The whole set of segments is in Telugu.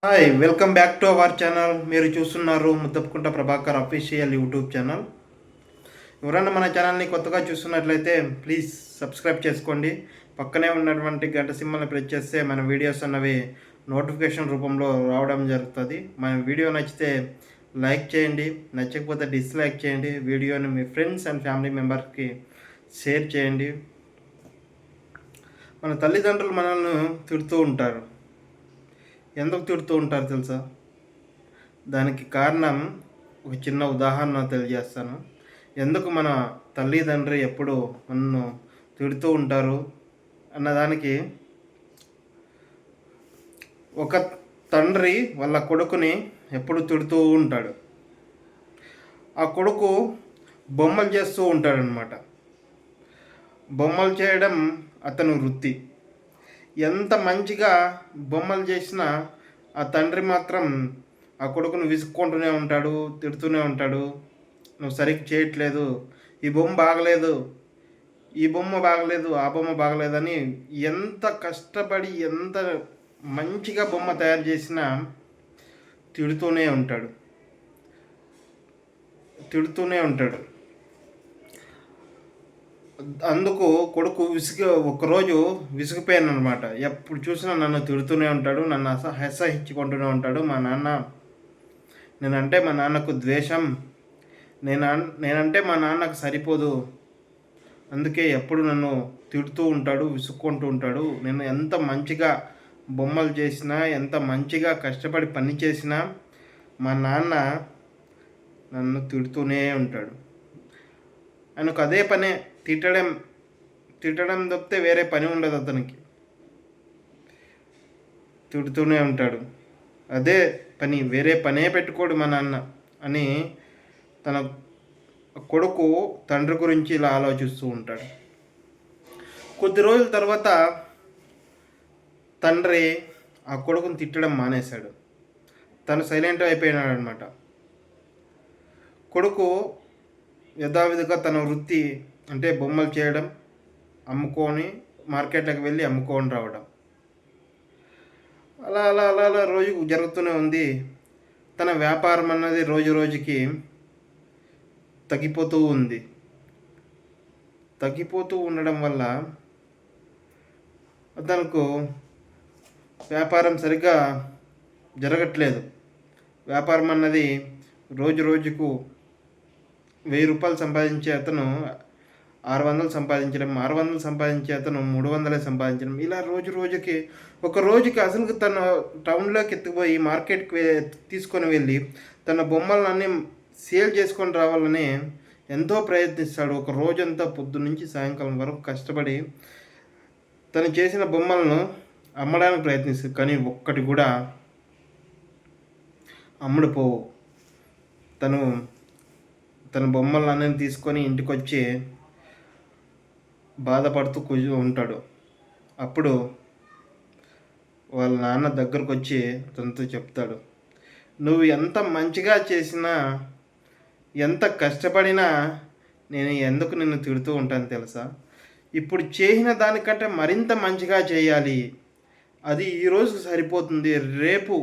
Hi welcome back to our channel. మీరు చూస్తున్నారు ముద్దపుకుంట ప్రభాకర్ అఫీషియల్ యూట్యూబ్ ఛానల్. ఎవరైనా మన ఛానల్ని కొత్తగా చూస్తున్నట్లయితే ప్లీజ్ సబ్స్క్రైబ్ చేసుకోండి. పక్కనే ఉన్నటువంటి గంట సింబల్ని ప్రెస్ చేస్తే మన వీడియోస్ అన్నవి నోటిఫికేషన్ రూపంలో రావడం జరుగుతుంది. మన వీడియో నచ్చితే లైక్ చేయండి, నచ్చకపోతే డిస్లైక్ చేయండి. వీడియోని మీ ఫ్రెండ్స్ అండ్ ఫ్యామిలీ మెంబర్స్కి షేర్ చేయండి. మన తల్లిదండ్రులు మనల్ని తిడుతూ ఉంటారు. ఎందుకు తిడుతూ ఉంటారు తెలుసా? దానికి కారణం ఒక చిన్న ఉదాహరణ తెలియజేస్తాను. ఎందుకు మన తల్లిదండ్రి ఎప్పుడు నన్ను తిడుతూ ఉంటారు అన్నదానికి, ఒక తండ్రి వాళ్ళ కొడుకుని ఎప్పుడు తిడుతూ ఉంటాడు. ఆ కొడుకు బొమ్మలు చేస్తూ ఉంటాడనమాట. బొమ్మలు చేయడం అతను వృత్తి. ఎంత మంచిగా బొమ్మలు చేసినా ఆ తండ్రి మాత్రం ఆ కొడుకును విసుక్కుంటూనే ఉంటాడు, తిడుతూనే ఉంటాడు. నువ్వు సరిగ్గా చేయట్లేదు, ఈ బొమ్మ బాగలేదు, ఈ బొమ్మ బాగలేదు, ఆ బొమ్మ బాగలేదని ఎంత కష్టపడి ఎంత మంచిగా బొమ్మ తయారు చేసినా తిడుతూనే ఉంటాడు, తిడుతూనే ఉంటాడు. అందుకు కొడుకు ఒకరోజు విసిగిపోయాను అనమాట. ఎప్పుడు చూసినా నన్ను తిడుతూనే ఉంటాడు, నన్ను హెచ్చరించుకుంటూనే ఉంటాడు. నేనంటే మా నాన్నకు ద్వేషం, నేనంటే మా నాన్నకు సరిపోదు, అందుకే ఎప్పుడు నన్ను తిడుతూ ఉంటాడు, విసుక్కుంటూ ఉంటాడు. నేను ఎంత మంచిగా బొమ్మలు చేసినా, ఎంత మంచిగా కష్టపడి పని చేసినా మా నాన్న నన్ను తిడుతూనే ఉంటాడు. ఆయనకు అదే పనే, తిట్టడం తిట్టడం తప్పితే వేరే పని ఉండదు అతనికి. తిడుతూనే ఉంటాడు, అదే పని, వేరే పనే పెట్టుకోడు మా నాన్న అని తన కొడుకు తండ్రి గురించి ఇలా ఆలోచిస్తూ ఉంటాడు. కొద్ది రోజుల తర్వాత తండ్రి ఆ కొడుకుని తిట్టడం మానేశాడు. తను సైలెంట్ అయిపోయినాడు అనమాట. కొడుకు యథావిధిగా తన వృత్తి అంటే బొమ్మలు చేయడం, అమ్ముకొని మార్కెట్లోకి వెళ్ళి అమ్ముకొని రావడం, అలా అలా అలా అలా రోజు జరుగుతూనే ఉంది. తన వ్యాపారం అన్నది రోజు రోజుకి తగ్గిపోతూ ఉంది. తగ్గిపోతూ ఉండడం వల్ల తనకు వ్యాపారం సరిగ్గా జరగట్లేదు. వ్యాపారం అన్నది రోజు రోజుకు 1000 రూపాయలు సంపాదించే అతను 600 సంపాదించడం, 600 సంపాదించే అతను 300 సంపాదించడం, ఇలా రోజు రోజుకి ఒక రోజుకి అసలు తన టౌన్లోకి ఎత్తుకుపోయి మార్కెట్కి తీసుకొని వెళ్ళి తన బొమ్మలన్నీ సేల్ చేసుకొని రావాలని ఎంతో ప్రయత్నిస్తాడు. ఒక రోజంతా పొద్దున్నుంచి సాయంకాలం వరకు కష్టపడి తను చేసిన బొమ్మలను అమ్మడానికి ప్రయత్నిస్తాడు. కానీ ఒక్కటి కూడా అమ్ముడుపోవు. తన బొమ్మలన్నీ తీసుకొని ఇంటికి వచ్చి బాధపడుతూ ఉంటాడు. అప్పుడు వాళ్ళ నాన్న దగ్గరకు వచ్చి తనతో చెప్తాడు, నువ్వు ఎంత మంచిగా చేసినా, ఎంత కష్టపడినా నేను ఎందుకు నిన్ను తిడుతూ ఉంటాను తెలుసా? ఇప్పుడు చేసిన దానికంటే మరింత మంచిగా చేయాలి, అది ఈరోజు సరిపోతుంది. రేపు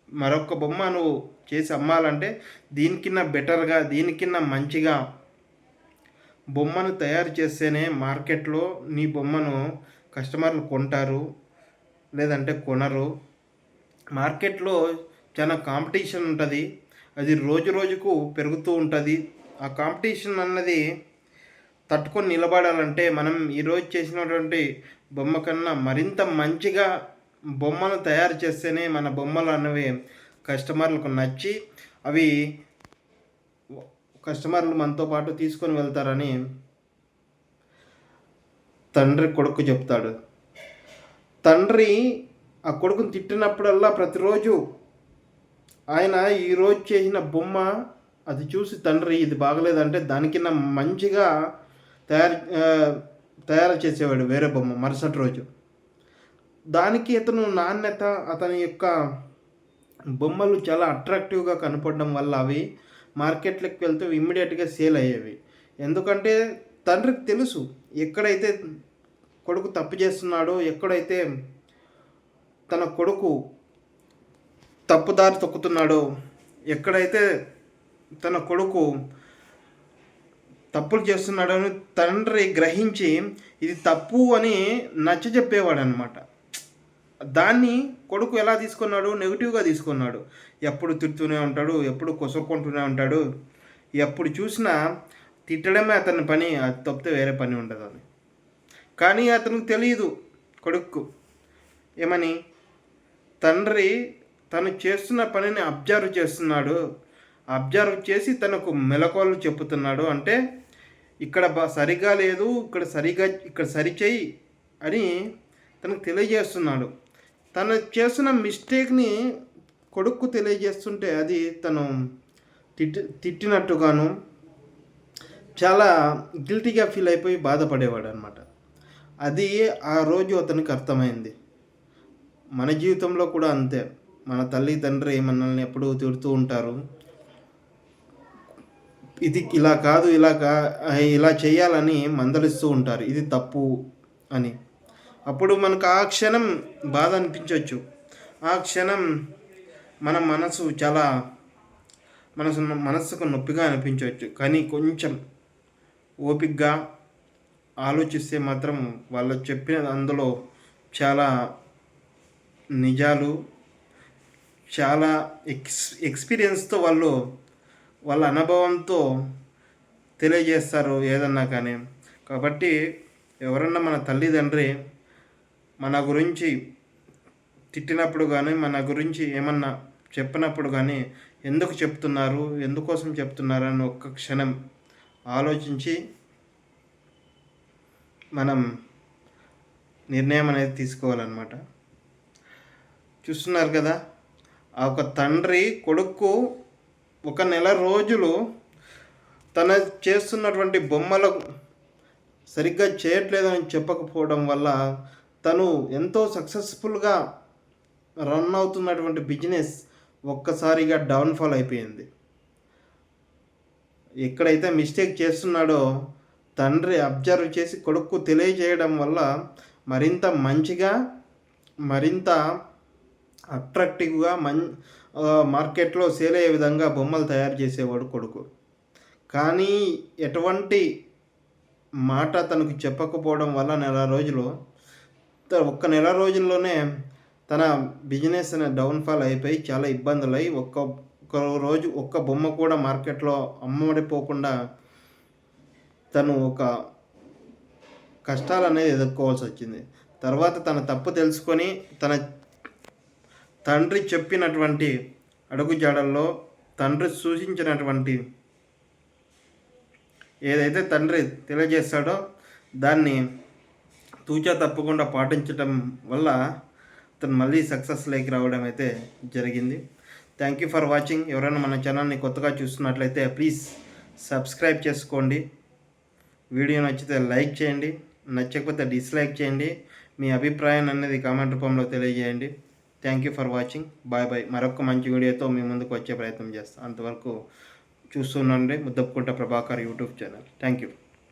మరొక బొమ్మ నువ్వు చేసి అమ్మాలంటే దీనికన్నా బెటర్గా, దీనికన్నా మంచిగా బొమ్మను తయారు చేస్తేనే మార్కెట్లో నీ బొమ్మను కస్టమర్లు కొంటారు, లేదంటే కొనరు. మార్కెట్లో చాలా కాంపిటీషన్ ఉంటుంది, అది రోజు రోజుకు పెరుగుతూ ఉంటుంది. ఆ కాంపిటీషన్ అన్నది తట్టుకొని నిలబడాలంటే మనం ఈరోజు చేసినటువంటి బొమ్మ కన్నా మరింత మంచిగా బొమ్మను తయారు చేస్తేనే మన బొమ్మలు అన్నవి కస్టమర్లకు నచ్చి అవి కస్టమర్లు మనతో పాటు తీసుకొని వెళ్తారని తండ్రి కొడుకు చెప్తాడు. తండ్రి ఆ కొడుకుని తిట్టినప్పుడల్లా ప్రతిరోజు ఆయన ఈరోజు చేసిన బొమ్మ అది చూసి తండ్రి ఇది బాగలేదంటే దానికన్నా మంచిగా తయారు చేసేవాడు వేరే బొమ్మ మరుసటి రోజు. దానికి అతను నాణ్యత, అతని యొక్క బొమ్మలు చాలా అట్రాక్టివ్గా కనపడడం వల్ల అవి మార్కెట్లోకి వెళ్తే ఇమ్మీడియట్గా సేల్ అయ్యేవి. ఎందుకంటే తండ్రికి తెలుసు ఎక్కడైతే కొడుకు తప్పు చేస్తున్నాడో, ఎక్కడైతే తన కొడుకు తప్పుదారి తొక్కుతున్నాడో, ఎక్కడైతే తన కొడుకు తప్పులు చేస్తున్నాడని తండ్రి గ్రహించి ఇది తప్పు అని నచ్చజెప్పేవాడు అనమాట. దాన్ని కొడుకు ఎలా తీసుకున్నాడు? నెగిటివ్గా తీసుకున్నాడు. ఎప్పుడు తిడుతూనే ఉంటాడు, ఎప్పుడు కొసుకుంటూనే ఉంటాడు, ఎప్పుడు చూసినా తిట్టడమే అతని పని, అది తప్పితే వేరే పని ఉండదు అని. కానీ అతనికి తెలియదు కొడుకు ఏమని, తండ్రి తను చేస్తున్న పనిని అబ్జర్వ్ చేస్తున్నాడు, అబ్జర్వ్ చేసి తనకు మెలకువలు చెప్పుతున్నాడు. అంటే ఇక్కడ సరిగా లేదు, ఇక్కడ సరిచేయి అని తనకు తెలియజేస్తున్నాడు. తను చేస్తున్న మిస్టేక్ని కొడుకు తెలియజేస్తుంటే అది తను తిట్టినట్టుగాను చాలా గిల్టీగా ఫీల్ అయిపోయి బాధపడేవాడు అనమాట. అది ఆ రోజు అతనికి అర్థమైంది. మన జీవితంలో కూడా అంతే. మన తల్లి తండ్రి మనల్ని ఎప్పుడూ తిడుతూ ఉంటారు, ఇది ఇలా కాదు, ఇలా చేయాలని మందలిస్తూ ఉంటారు, ఇది తప్పు అని. అప్పుడు మనకు ఆ క్షణం బాధ అనిపించవచ్చు, ఆ క్షణం మన మనసుకు నొప్పిగా అనిపించవచ్చు. కానీ కొంచెం ఓపికగా ఆలోచిస్తే మాత్రం వాళ్ళు చెప్పిన అందులో చాలా నిజాలు, చాలా ఎక్స్పీరియన్స్తో వాళ్ళ అనుభవంతో తెలియజేస్తారు ఏదన్నా కానీ. కాబట్టి ఎవరన్నా మన తల్లిదండ్రి మన గురించి తిట్టినప్పుడు కానీ, మన గురించి ఏమన్నా చెప్పినప్పుడు కానీ ఎందుకు చెప్తున్నారు, ఎందుకోసం చెప్తున్నారు అని ఒక్క క్షణం ఆలోచించి మనం నిర్ణయం అనేది తీసుకోవాలన్నమాట. చూస్తున్నారు కదా, ఆ ఒక తండ్రి కొడుకు 1 నెల రోజులు తన చేస్తున్నటువంటి బొమ్మలు సరిగ్గా చేయట్లేదని చెప్పకపోవడం వల్ల తను ఎంతో సక్సెస్ఫుల్గా రన్ అవుతున్నటువంటి బిజినెస్ ఒక్కసారిగా డౌన్ఫాల్ అయిపోయింది. ఎక్కడైతే మిస్టేక్ చేస్తున్నాడో తండ్రి అబ్జర్వ్ చేసి కొడుకు తెలియజేయడం వల్ల మరింత మంచిగా, మరింత అట్రాక్టివ్గా మార్కెట్లో సేల్ అయ్యే విధంగా బొమ్మలు తయారు చేసేవాడు కొడుకు. కానీ ఎటువంటి మాట తనకు చెప్పకపోవడం వల్ల 1 నెల రోజుల్లోనే తన బిజినెస్ అనేది డౌన్ఫాల్ అయిపోయి చాలా ఇబ్బందులు అయ్యి ఒక్క బొమ్మ కూడా మార్కెట్లో అమ్మడిపోకుండా తను ఒక కష్టాలు అనేది ఎదుర్కోవాల్సి వచ్చింది. తర్వాత తన తప్పు తెలుసుకొని తన తండ్రి చెప్పినటువంటి అడుగుజాడల్లో, తండ్రి సూచించినటువంటి ఏదైతే తండ్రి తెలియజేస్తాడో దాన్ని తూచా తప్పకుండా పాటించడం వల్ల తను మళ్ళీ సక్సెస్లోకి రావడం అయితే జరిగింది. Thank you for watching. ఎవరైనా మన ఛానల్ని కొత్తగా చూస్తున్నట్లయితే ప్లీజ్ సబ్స్క్రైబ్ చేసుకోండి. వీడియో నచ్చితే లైక్ చేయండి, నచ్చకపోతే డిస్లైక్ చేయండి. మీ అభిప్రాయాన్ని అనేది కామెంట్ రూపంలో తెలియజేయండి. Thank you for watching. Bye bye. మరొక మంచి వీడియోతో మీ ముందుకు వచ్చే ప్రయత్నం చేస్తాను. అంతవరకు చూస్తుండండి Muddapukunta Prabhakar YouTube channel. Thank you.